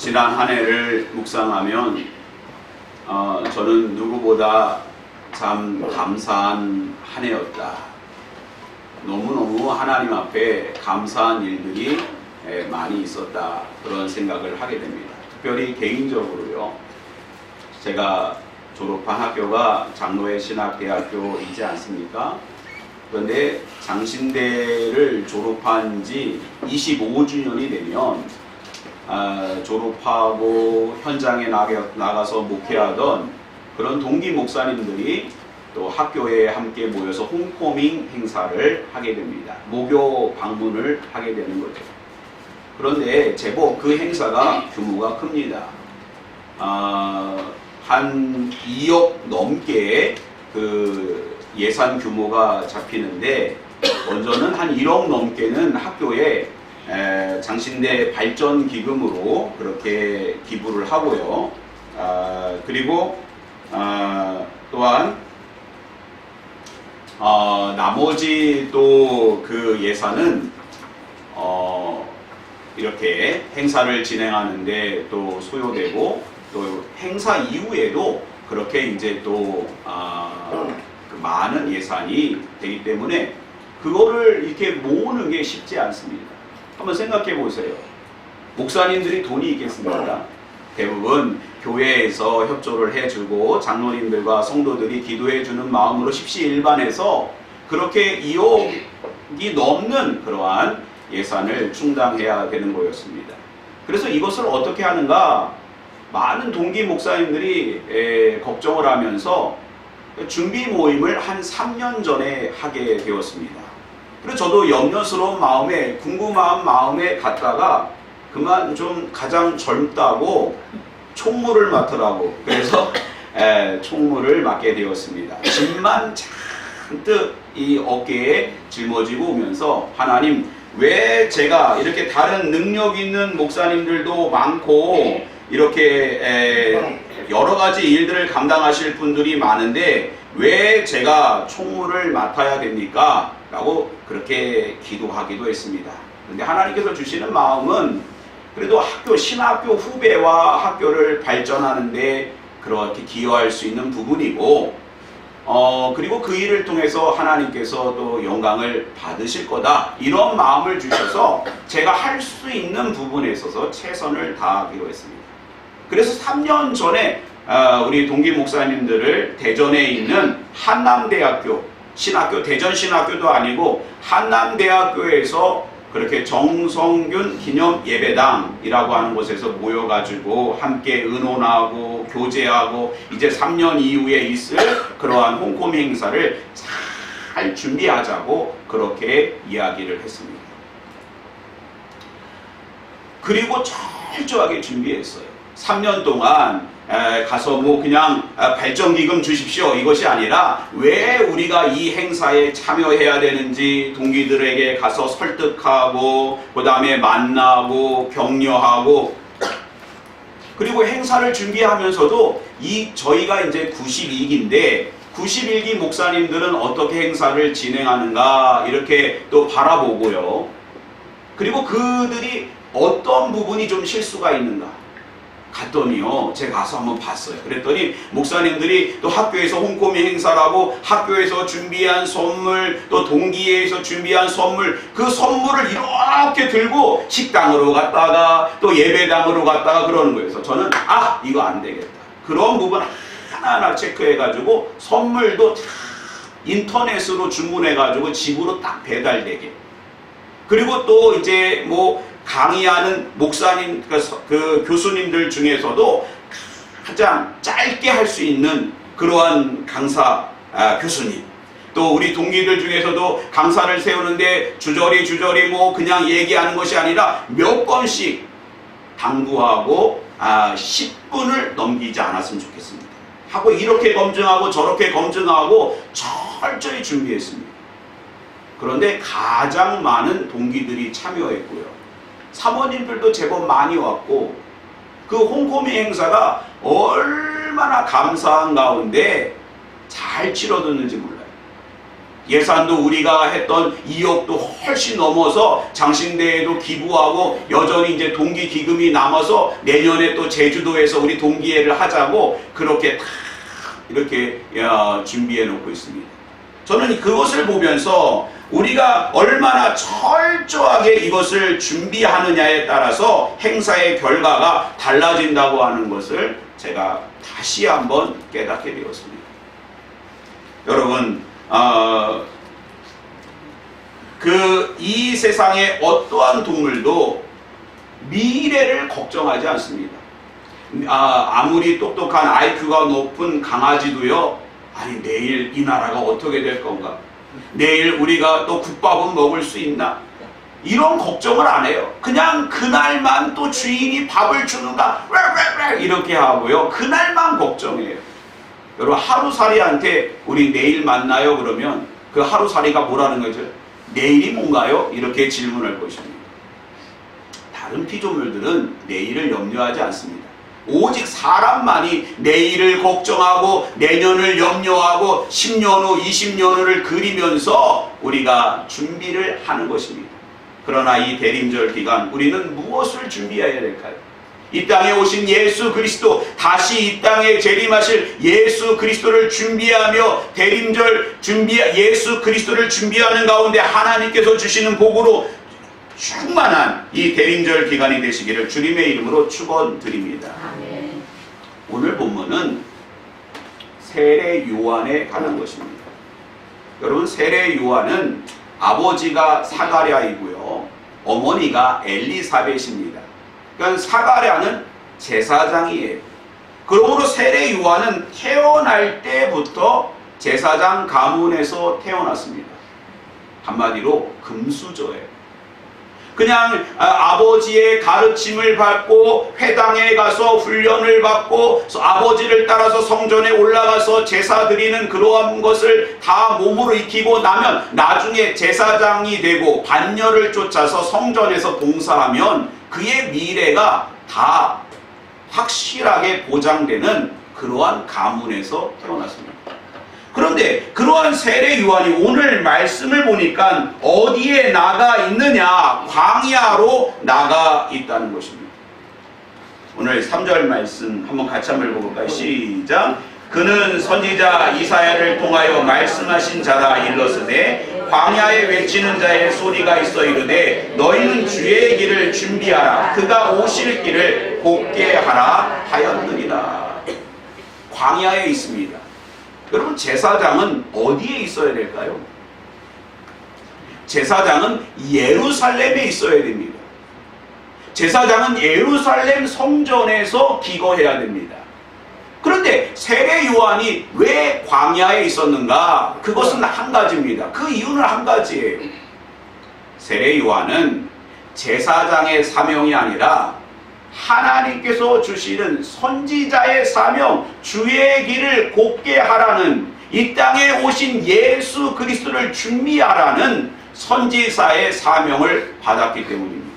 지난 한 해를 묵상하면 저는 누구보다 참 감사한 한 해였다. 너무너무 하나님 앞에 감사한 일들이 많이 있었다. 그런 생각을 하게 됩니다. 특별히 개인적으로요. 제가 졸업한 학교가 장로회 신학대학교이지 않습니까? 그런데 장신대를 졸업한 지 25주년이 되면 졸업하고 현장에 나가서 목회하던 그런 동기 목사님들이 또 학교에 함께 모여서 홈커밍 행사를 하게 됩니다. 목요 방문을 하게 되는 거죠. 그런데 제법 그 행사가 규모가 큽니다. 한 2억 넘게 그 예산 규모가 잡히는데 먼저는 한 1억 넘게는 학교에 장신대 발전 기금으로 그렇게 기부를 하고요. 그리고 또한 나머지 또 그 예산은 이렇게 행사를 진행하는데 또 소요되고 또 행사 이후에도 그렇게 이제 또 그 많은 예산이 되기 때문에 그거를 이렇게 모으는 게 쉽지 않습니다. 한번 생각해 보세요. 목사님들이 돈이 있겠습니까? 대부분 교회에서 협조를 해주고 장로님들과 성도들이 기도해주는 마음으로 십시일반해서 그렇게 2억이 넘는 그러한 예산을 충당해야 되는 거였습니다. 그래서 이것을 어떻게 하는가? 많은 동기 목사님들이 걱정을 하면서 준비 모임을 한 3년 전에 하게 되었습니다. 그래서 저도 염려스러운 마음에 궁금한 마음에 갔다가 그만 좀 가장 젊다고 총무를 맡으라고 그래서 총무를 맡게 되었습니다. 짐만 잔뜩 이 어깨에 짊어지고 오면서 하나님 왜 제가 이렇게 다른 능력 있는 목사님들도 많고 이렇게 여러 가지 일들을 감당하실 분들이 많은데 왜 제가 총무를 맡아야 됩니까? 라고 그렇게 기도하기도 했습니다. 그런데 하나님께서 주시는 마음은 그래도 학교, 신학교 후배와 학교를 발전하는데 그렇게 기여할 수 있는 부분이고 그리고 그 일을 통해서 하나님께서 또 영광을 받으실 거다. 이런 마음을 주셔서 제가 할 수 있는 부분에 있어서 최선을 다하기로 했습니다. 그래서 3년 전에 우리 동기 목사님들을 대전에 있는 한남대학교, 신학교, 대전신학교도 아니고 한남대학교에서 그렇게 정성균 기념 예배당이라고 하는 곳에서 모여가지고 함께 의논하고 교제하고 이제 3년 이후에 있을 그러한 홈커밍 행사를 잘 준비하자고 그렇게 이야기를 했습니다. 그리고 철저하게 준비했어요. 3년 동안 가서 뭐 그냥 발전기금 주십시오 이것이 아니라 왜 우리가 이 행사에 참여해야 되는지 동기들에게 가서 설득하고 그 다음에 만나고 격려하고 그리고 행사를 준비하면서도 저희가 이제 91기인데 91기 목사님들은 어떻게 행사를 진행하는가 이렇게 또 바라보고요. 그리고 그들이 어떤 부분이 좀 실수가 있는가 갔더니요, 제가 가서 한번 봤어요. 그랬더니 목사님들이 또 학교에서 홈커밍 행사라고 학교에서 준비한 선물, 또 동기회에서 준비한 선물, 그 선물을 이렇게 들고 식당으로 갔다가 또 예배당으로 갔다가 그러는 거예요. 그래서 저는 이거 안 되겠다. 그런 부분 하나하나 체크해가지고 선물도 다 인터넷으로 주문해가지고 집으로 딱 배달되게. 그리고 또 이제 뭐 강의하는 목사님, 그 교수님들 중에서도 가장 짧게 할 수 있는 그러한 강사 교수님, 또 우리 동기들 중에서도 강사를 세우는데 주저리 뭐 그냥 얘기하는 것이 아니라 몇 번씩 당부하고 10분을 넘기지 않았으면 좋겠습니다. 하고 이렇게 검증하고 저렇게 검증하고 철저히 준비했습니다. 그런데 가장 많은 동기들이 참여했고요. 사모님들도 제법 많이 왔고 그 홈커밍 행사가 얼마나 감사한 가운데 잘 치러졌는지 몰라요. 예산도 우리가 했던 2억도 훨씬 넘어서 장신대에도 기부하고 여전히 이제 동기 기금이 남아서 내년에 또 제주도에서 우리 동기회를 하자고 그렇게 다 이렇게 준비해 놓고 있습니다. 저는 그것을 보면서 우리가 얼마나 철저하게 이것을 준비하느냐에 따라서 행사의 결과가 달라진다고 하는 것을 제가 다시 한번 깨닫게 되었습니다. 여러분, 이 세상의 어떠한 동물도 미래를 걱정하지 않습니다. 아무리 똑똑한 IQ가 높은 강아지도요, 아니 내일 이 나라가 어떻게 될 건가? 내일 우리가 또 국밥은 먹을 수 있나? 이런 걱정을 안 해요. 그냥 그날만 또 주인이 밥을 주는가? 이렇게 하고요. 그날만 걱정해요. 여러분, 하루살이한테 우리 내일 만나요 그러면 그 하루살이가 뭐라는 거죠? 내일이 뭔가요? 이렇게 질문할 것입니다. 다른 피조물들은 내일을 염려하지 않습니다. 오직 사람만이 내일을 걱정하고 내년을 염려하고 10년 후, 20년 후를 그리면서 우리가 준비를 하는 것입니다. 그러나 이 대림절 기간 우리는 무엇을 준비해야 될까요? 이 땅에 오신 예수 그리스도, 다시 이 땅에 재림하실 예수 그리스도를 준비하며 대림절 예수 그리스도를 준비하는 가운데 하나님께서 주시는 복으로 충만한 이 대림절 기간이 되시기를 주님의 이름으로 축원드립니다. 오늘 본문은 세례 요한에 관한 것입니다. 여러분, 세례 요한은 아버지가 사가랴이고요, 어머니가 엘리사벳입니다. 그러니까 사가랴는 제사장이에요. 그러므로 세례 요한은 태어날 때부터 제사장 가문에서 태어났습니다. 한마디로 금수저예요. 그냥 아버지의 가르침을 받고 회당에 가서 훈련을 받고 아버지를 따라서 성전에 올라가서 제사 드리는 그러한 것을 다 몸으로 익히고 나면 나중에 제사장이 되고 반열을 쫓아서 성전에서 봉사하면 그의 미래가 다 확실하게 보장되는 그러한 가문에서 태어났습니다. 그런데 그러한 세례 요한이 오늘 말씀을 보니까 어디에 나가 있느냐? 광야로 나가 있다는 것입니다. 오늘 3절 말씀 한번 같이 한번 읽어볼까요? 시작. 그는 선지자 이사야를 통하여 말씀하신 자라 일렀으되 광야에 외치는 자의 소리가 있어 이르되 너희는 주의 길을 준비하라. 그가 오실 길을 곱게 하라 하였느니라. 광야에 있습니다. 여러분, 제사장은 어디에 있어야 될까요? 제사장은 예루살렘에 있어야 됩니다. 제사장은 예루살렘 성전에서 기거해야 됩니다. 그런데 세례 요한이 왜 광야에 있었는가? 그것은 한 가지입니다. 그 이유는 한 가지예요. 세례 요한은 제사장의 사명이 아니라 하나님께서 주시는 선지자의 사명, 주의 길을 곱게 하라는, 이 땅에 오신 예수 그리스도를 준비하라는 선지자의 사명을 받았기 때문입니다.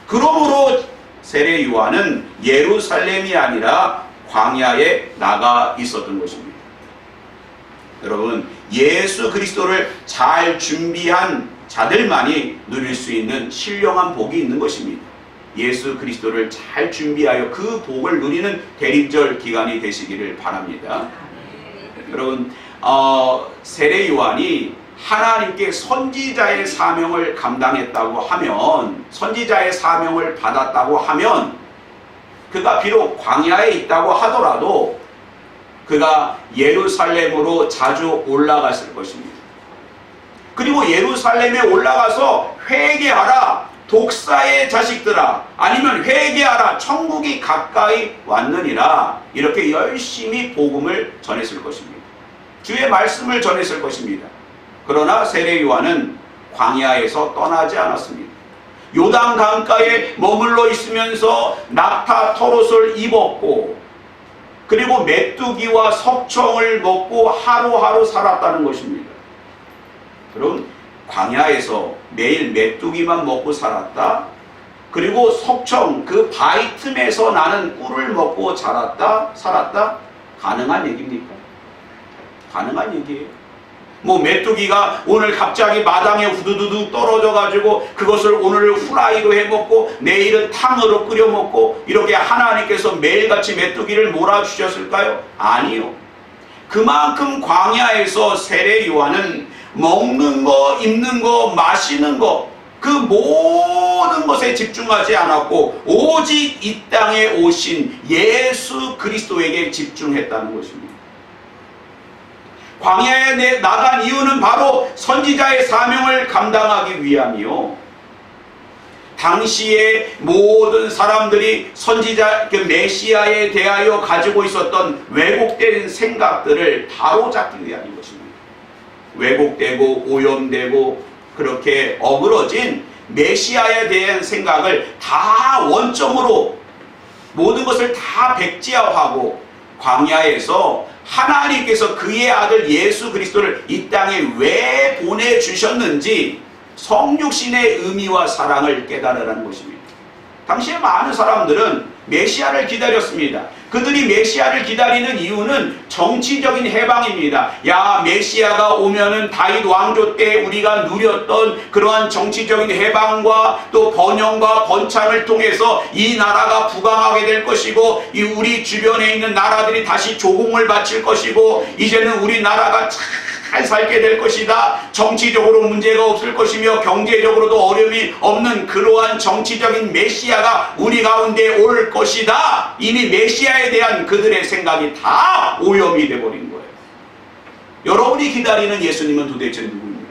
그러므로 세례 요한은 예루살렘이 아니라 광야에 나가 있었던 것입니다. 여러분, 예수 그리스도를 잘 준비한 자들만이 누릴 수 있는 신령한 복이 있는 것입니다. 예수 그리스도를 잘 준비하여 그 복을 누리는 대림절 기간이 되시기를 바랍니다. 여러분, 세례 요한이 하나님께 선지자의 사명을 감당했다고 하면, 선지자의 사명을 받았다고 하면, 그가 비록 광야에 있다고 하더라도 그가 예루살렘으로 자주 올라갔을 것입니다. 그리고 예루살렘에 올라가서 회개하라, 독사의 자식들아, 아니면 회개하라, 천국이 가까이 왔느니라, 이렇게 열심히 복음을 전했을 것입니다. 주의 말씀을 전했을 것입니다. 그러나 세례 요한은 광야에서 떠나지 않았습니다. 요단 강가에 머물러 있으면서 낙타 털옷을 입었고, 그리고 메뚜기와 석청을 먹고 하루하루 살았다는 것입니다. 여러분, 광야에서 매일 메뚜기만 먹고 살았다? 그리고 석청, 그 바위 틈에서 나는 꿀을 먹고 살았다? 가능한 얘기입니까? 가능한 얘기예요. 뭐 메뚜기가 오늘 갑자기 마당에 후두두두 떨어져 가지고 그것을 오늘 후라이로 해 먹고 내일은 탕으로 끓여 먹고 이렇게 하나님께서 매일같이 메뚜기를 몰아주셨을까요? 아니요. 그만큼 광야에서 세례 요한은 먹는 거, 입는 거, 마시는 거 그 모든 것에 집중하지 않았고 오직 이 땅에 오신 예수 그리스도에게 집중했다는 것입니다. 광야에 나간 이유는 바로 선지자의 사명을 감당하기 위함이요. 당시에 모든 사람들이 선지자 그 메시아에 대하여 가지고 있었던 왜곡된 생각들을 바로잡기 위함인 것입니다. 왜곡되고 오염되고 그렇게 어그러진 메시아에 대한 생각을 다 원점으로 모든 것을 다 백지화하고 광야에서 하나님께서 그의 아들 예수 그리스도를 이 땅에 왜 보내주셨는지 성육신의 의미와 사랑을 깨달으라는 것입니다. 당시에 많은 사람들은 메시아를 기다렸습니다. 그들이 메시아를 기다리는 이유는 정치적인 해방입니다. 야, 메시아가 오면은 다윗 왕조 때 우리가 누렸던 그러한 정치적인 해방과 또 번영과 번창을 통해서 이 나라가 부강하게 될 것이고 이 우리 주변에 있는 나라들이 다시 조공을 바칠 것이고 이제는 우리 나라가 잘 살게 될 것이다. 정치적으로 문제가 없을 것이며 경제적으로도 어려움이 없는 그러한 정치적인 메시아가 우리 가운데 올 것이다. 이미 메시아에 대한 그들의 생각이 다 오염이 되어버린 거예요. 여러분이 기다리는 예수님은 도대체 누구입니까?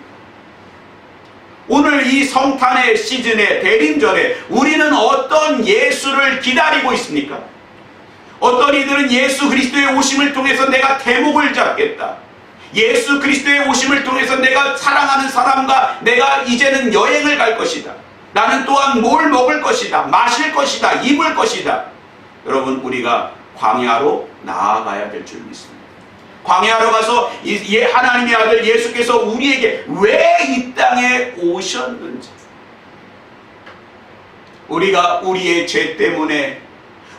오늘 이 성탄의 시즌에 대림절에 우리는 어떤 예수를 기다리고 있습니까? 어떤 이들은 예수 그리스도의 오심을 통해서 내가 대목을 잡겠다. 예수 그리스도의 오심을 통해서 내가 사랑하는 사람과 내가 이제는 여행을 갈 것이다. 나는 또한 뭘 먹을 것이다. 마실 것이다. 입을 것이다. 여러분, 우리가 광야로 나아가야 될 줄 믿습니다. 광야로 가서 하나님의 아들 예수께서 우리에게 왜 이 땅에 오셨는지, 우리가 우리의 죄 때문에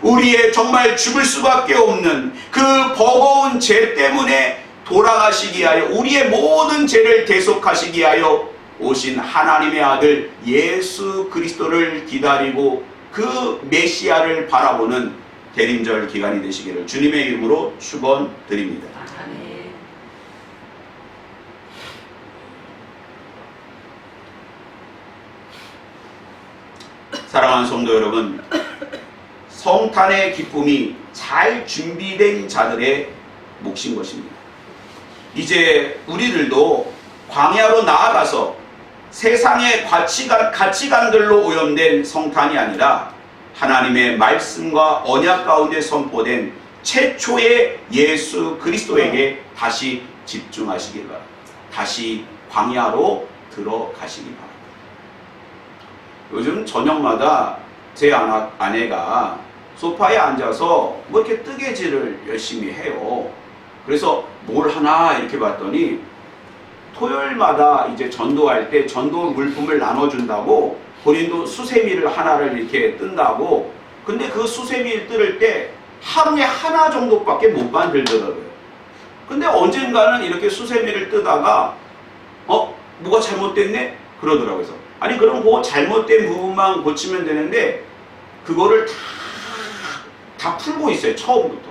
우리의 정말 죽을 수밖에 없는 그 버거운 죄 때문에 돌아가시기 위하여 우리의 모든 죄를 대속하시기 위하여 오신 하나님의 아들 예수 그리스도를 기다리고 그 메시아를 바라보는 대림절 기간이 되시기를 주님의 이름으로 축원드립니다. 사랑하는 성도 여러분, 성탄의 기쁨이 잘 준비된 자들의 몫인 것입니다. 이제 우리들도 광야로 나아가서 세상의 가치관들로 오염된 성탄이 아니라 하나님의 말씀과 언약 가운데 선포된 최초의 예수 그리스도에게 다시 집중하시기 바랍니다. 다시 광야로 들어가시기 바랍니다. 요즘 저녁마다 제 아내가 소파에 앉아서 뭐 이렇게 뜨개질을 열심히 해요. 그래서 뭘 하나 이렇게 봤더니 토요일마다 이제 전도할 때 전도 물품을 나눠준다고 본인도 수세미를 하나를 이렇게 뜬다고. 근데 그 수세미를 뜰 때 하루에 하나 정도밖에 못 만들더라고요. 근데 언젠가는 이렇게 수세미를 뜨다가 뭐가 잘못됐네? 그러더라고요. 그래서 아니 그럼 그 잘못된 부분만 고치면 되는데 그거를 다 풀고 있어요. 처음부터.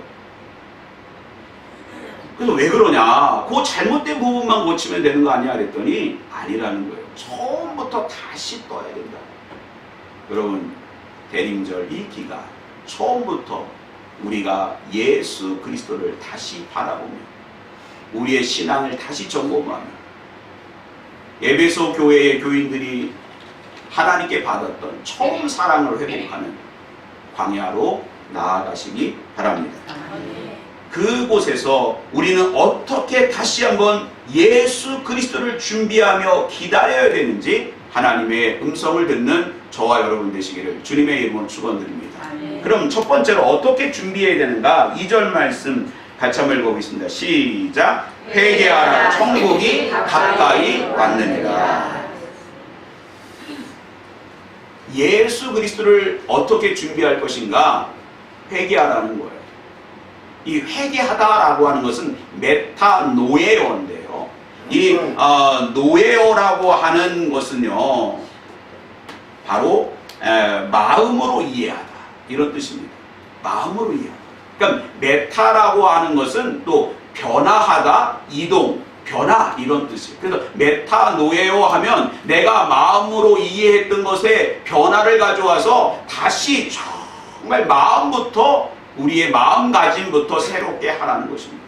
그래서 왜 그러냐? 그 잘못된 부분만 고치면 되는 거 아니야? 그랬더니 아니라는 거예요. 처음부터 다시 떠야 된다. 여러분, 대림절 이 기간 처음부터 우리가 예수 그리스도를 다시 바라보며 우리의 신앙을 다시 점검하며 에베소 교회의 교인들이 하나님께 받았던 처음 사랑을 회복하는 광야로 나아가시기 바랍니다. 그곳에서 우리는 어떻게 다시 한번 예수 그리스도를 준비하며 기다려야 되는지 하나님의 음성을 듣는 저와 여러분 되시기를 주님의 이름으로 축원드립니다. 그럼 첫 번째로 어떻게 준비해야 되는가? 2절 말씀 같이 한번 읽어보겠습니다. 시작. 회개하라, 천국이 가까이 왔느니라. 예수 그리스도를 어떻게 준비할 것인가? 회개하라는 거예요. 이 회개하다라고 하는 것은 메타노에어인데요. 이 노예어라고 하는 것은요, 바로 마음으로 이해하다 이런 뜻입니다. 마음으로 이해하다. 그러니까 메타라고 하는 것은 또 변화하다, 이동, 변화 이런 뜻이에요. 그래서 메타노에오 하면 내가 마음으로 이해했던 것에 변화를 가져와서 다시 정말 마음부터, 우리의 마음가짐부터 새롭게 하라는 것입니다.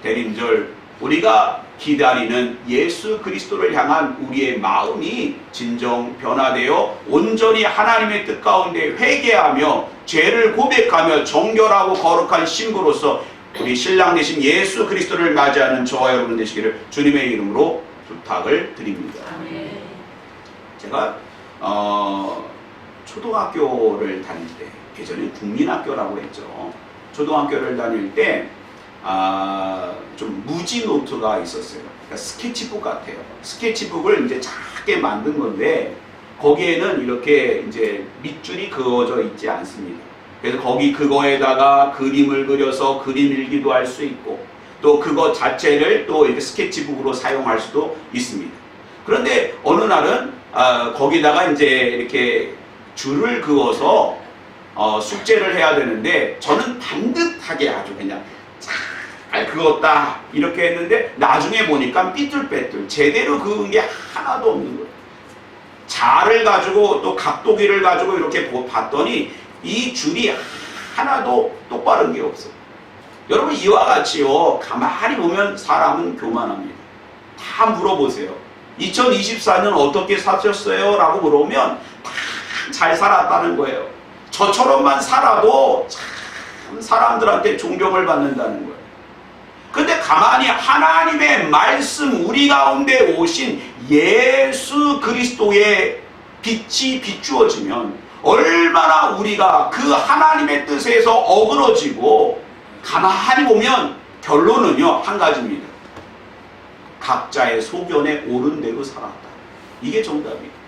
대림절, 우리가 기다리는 예수 그리스도를 향한 우리의 마음이 진정 변화되어 온전히 하나님의 뜻 가운데 회개하며 죄를 고백하며 정결하고 거룩한 신부로서 우리 신랑 되신 예수 그리스도를 맞이하는 저와 여러분 되시기를 주님의 이름으로 부탁을 드립니다. 제가 초등학교를 다닐 때, 예전에 국민학교라고 했죠. 초등학교를 다닐 때 좀 무지 노트가 있었어요. 그러니까 스케치북 같아요. 스케치북을 이제 작게 만든 건데 거기에는 이렇게 이제 밑줄이 그어져 있지 않습니다. 그래서 거기 그거에다가 그림을 그려서 그림 일기도 할 수 있고 또 그거 자체를 또 이렇게 스케치북으로 사용할 수도 있습니다. 그런데 어느 날은 거기다가 이제 이렇게 줄을 그어서 숙제를 해야 되는데 저는 반듯하게 아주 그냥 잘 그었다 이렇게 했는데 나중에 보니까 삐뚤빼뚤 제대로 그은 게 하나도 없는 거예요. 자를 가지고 또 각도기를 가지고 이렇게 봤더니 이 줄이 하나도 똑바른 게 없어요. 여러분 이와 같이요, 가만히 보면 사람은 교만합니다. 다 물어보세요. 2024년 어떻게 사셨어요? 라고 물어보면 다 잘 살았다는 거예요. 저처럼만 살아도 참 사람들한테 존경을 받는다는 거예요. 근데 가만히 하나님의 말씀, 우리 가운데 오신 예수 그리스도의 빛이 비추어지면 얼마나 우리가 그 하나님의 뜻에서 어그러지고, 가만히 보면 결론은요 한 가지입니다. 각자의 소견에 옳은 대로 살았다. 이게 정답이에요.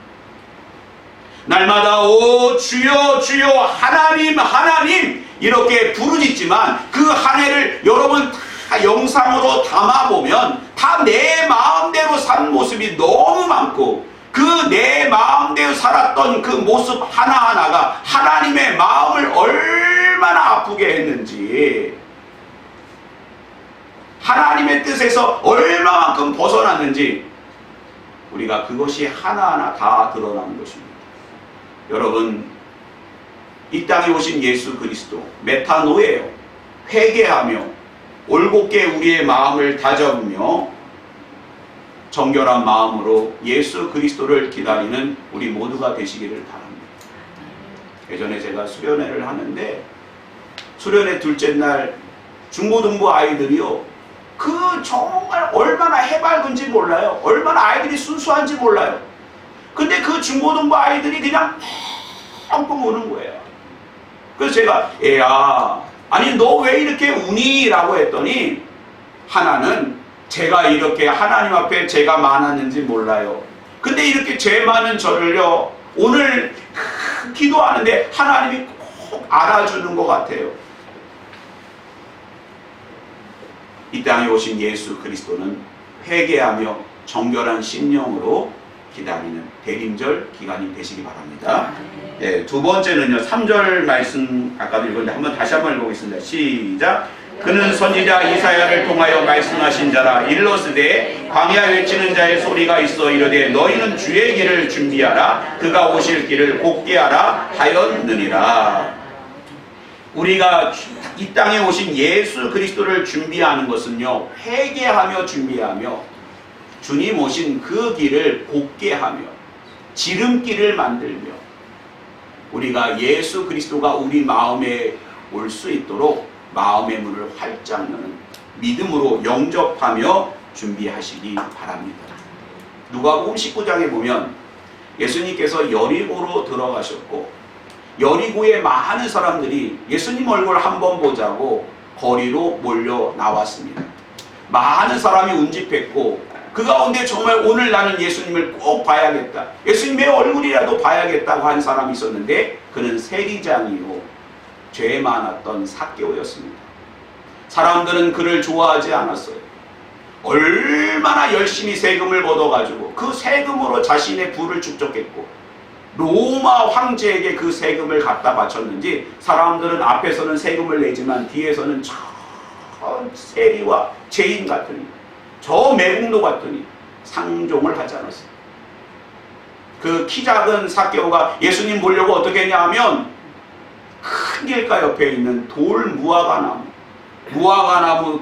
날마다 오 주여 주여 하나님 하나님 이렇게 부르짖지만 그 한 해를 여러분 다 영상으로 담아보면 다 내 마음대로 산 모습이 너무 많고, 그 내 마음대로 살았던 그 모습 하나하나가 하나님의 마음을 얼마나 아프게 했는지, 하나님의 뜻에서 얼마만큼 벗어났는지 우리가 그것이 하나하나 다 드러나는 것입니다. 여러분, 이 땅에 오신 예수 그리스도 메타노예요. 회개하며 올곧게 우리의 마음을 다잡으며 정결한 마음으로 예수 그리스도를 기다리는 우리 모두가 되시기를 바랍니다. 예전에 제가 수련회를 하는데 수련회 둘째 날 중고등부 아이들이요, 그 정말 얼마나 해맑은지 몰라요. 얼마나 아이들이 순수한지 몰라요. 근데 그 중고등부 아이들이 그냥 뻥뻥 우는 거예요. 그래서 제가 애야, 아니 너 왜 이렇게 우니? 라고 했더니 하나는 제가 이렇게 하나님 앞에 죄가 많았는지 몰라요. 근데 이렇게 죄 많은 저를요 오늘 기도하는데 하나님이 꼭 알아주는 것 같아요. 이 땅에 오신 예수 그리스도는 회개하며 정결한 심령으로 기다리는 대림절 기간이 되시기 바랍니다. 네, 두 번째는요, 3절 말씀 아까도 읽었는데 한번 다시 한번 읽어보겠습니다. 시작. 그는 선지자 이사야를 통하여 말씀하신 자라. 일러스되 광야 외치는 자의 소리가 있어 이르되 너희는 주의 길을 준비하라. 그가 오실 길을 곧게 하라 하였느니라. 우리가 이 땅에 오신 예수 그리스도를 준비하는 것은요, 회개하며 준비하며 주님 오신 그 길을 곧게 하며 지름길을 만들며 우리가 예수 그리스도가 우리 마음에 올 수 있도록 마음의 문을 활짝 여는 믿음으로 영접하며 준비하시기 바랍니다. 누가복음 19장에 보면 예수님께서 여리고로 들어가셨고 여리고에 많은 사람들이 예수님 얼굴 한번 보자고 거리로 몰려 나왔습니다. 많은 사람이 운집했고 그 가운데 정말 오늘 나는 예수님을 꼭 봐야겠다, 예수님의 얼굴이라도 봐야겠다고 한 사람이 있었는데 그는 세리장이요 죄 많았던 삭개오였습니다. 사람들은 그를 좋아하지 않았어요. 얼마나 열심히 세금을 걷어가지고 그 세금으로 자신의 부를 축적했고 로마 황제에게 그 세금을 갖다 바쳤는지 사람들은 앞에서는 세금을 내지만 뒤에서는 저 세리와 죄인 같으니 저 매국노 같으니 상종을 하지 않았어요. 그 키 작은 삭개오가 예수님 보려고 어떻게 했냐 하면 큰 길가 옆에 있는 돌 무화과나무,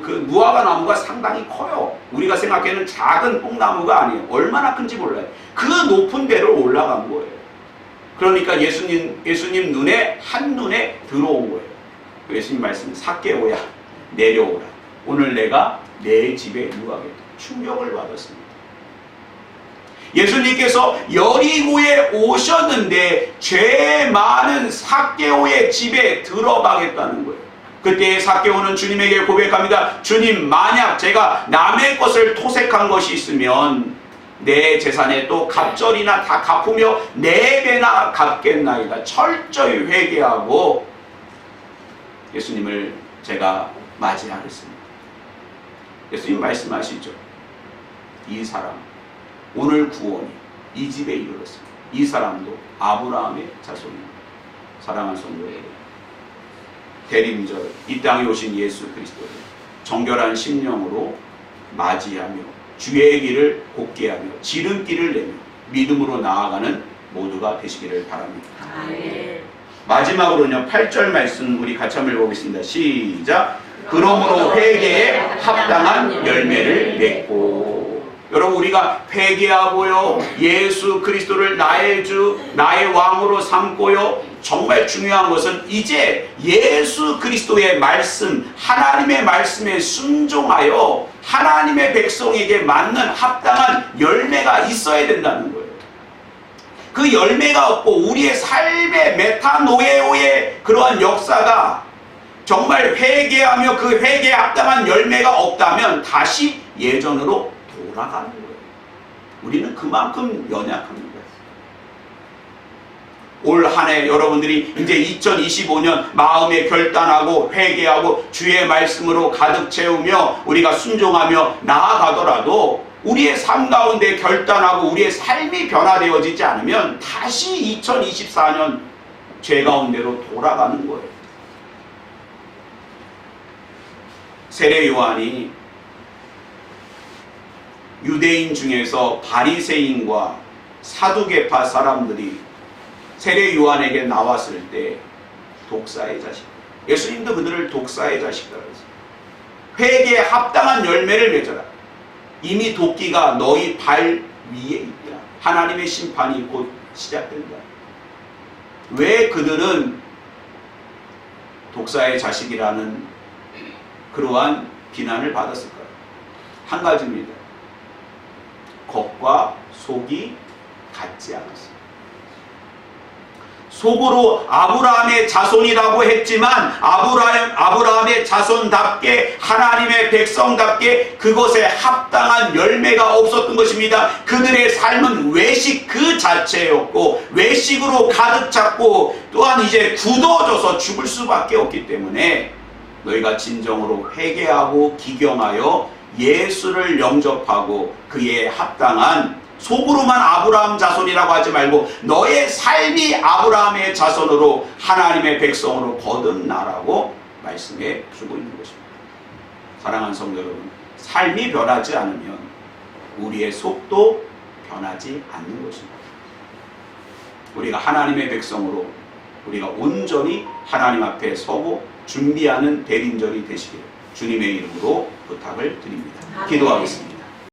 그 무화과나무가 상당히 커요. 우리가 생각하는 작은 뽕나무가 아니에요. 얼마나 큰지 몰라요. 그 높은 데를 올라간 거예요. 그러니까 예수님 눈에 한눈에 들어온 거예요. 예수님 말씀, 삭개오야 내려오라. 오늘 내가 내 집에 누가겠다. 충격을 받았습니다. 예수님께서 여리고에 오셨는데 죄 많은 삭개오의 집에 들어가겠다는 거예요. 그때 삭개오는 주님에게 고백합니다. 주님, 만약 제가 남의 것을 토색한 것이 있으면 내 재산에 또 갑절이나 다 갚으며 4배나 갚겠나이다. 철저히 회개하고 예수님을 제가 맞이하겠습니다. 예수님 말씀하시죠. 이 사람, 오늘 구원이 이 집에 이르렀습니다. 이 사람도 아브라함의 자손입니다. 사랑하는 성도 여러분, 대림절 이 땅에 오신 예수 그리스도를 정결한 심령으로 맞이하며 주의 길을 곧게 하며 지름길을 내며 믿음으로 나아가는 모두가 되시기를 바랍니다. 아멘. 마지막으로는요, 8절 말씀 우리 같이 한번 읽어보겠습니다. 시작. 그러므로 회개에 합당한 열매를 맺고. 여러분, 우리가 회개하고요, 예수 그리스도를 나의 주, 나의 왕으로 삼고요, 정말 중요한 것은 이제 예수 그리스도의 말씀, 하나님의 말씀에 순종하여 하나님의 백성에게 맞는 합당한 열매가 있어야 된다는 거예요. 그 열매가 없고 우리의 삶의 메타노에오의 그러한 역사가 정말 회개하며 그 회개에 합당한 열매가 없다면 다시 예전으로 돌아가는 거예요. 우리는 그만큼 연약합니다. 올 한 해 여러분들이 이제 2025년 마음에 결단하고 회개하고 주의 말씀으로 가득 채우며 우리가 순종하며 나아가더라도 우리의 삶 가운데 결단하고 우리의 삶이 변화되어지지 않으면 다시 2024년 죄 가운데로 돌아가는 거예요. 세례 요한이 유대인 중에서 바리새인과 사두개파 사람들이 세례 요한에게 나왔을 때 독사의 자식, 예수님도 그들을 독사의 자식이라고 했어요. 회개에 합당한 열매를 맺어라. 이미 도끼가 너희 발 위에 있다. 하나님의 심판이 곧 시작된다. 왜 그들은 독사의 자식이라는 그러한 비난을 받았을까요? 한 가지입니다. 겉과 속이 같지 않았습니다. 속으로 아브라함의 자손이라고 했지만 아브라함의 자손답게 하나님의 백성답게 그것에 합당한 열매가 없었던 것입니다. 그들의 삶은 외식 그 자체였고 외식으로 가득 찼고 또한 이제 굳어져서 죽을 수밖에 없기 때문에 너희가 진정으로 회개하고 기경하여 예수를 영접하고 그에 합당한 속으로만 아브라함 자손이라고 하지 말고 너의 삶이 아브라함의 자손으로 하나님의 백성으로 거듭나라고 말씀해 주고 있는 것입니다. 사랑하는 성도 여러분, 삶이 변하지 않으면 우리의 속도 변하지 않는 것입니다. 우리가 하나님의 백성으로 우리가 온전히 하나님 앞에 서고 준비하는 대림절이 되시기를 주님의 이름으로 부탁을 드립니다. 기도하겠습니다.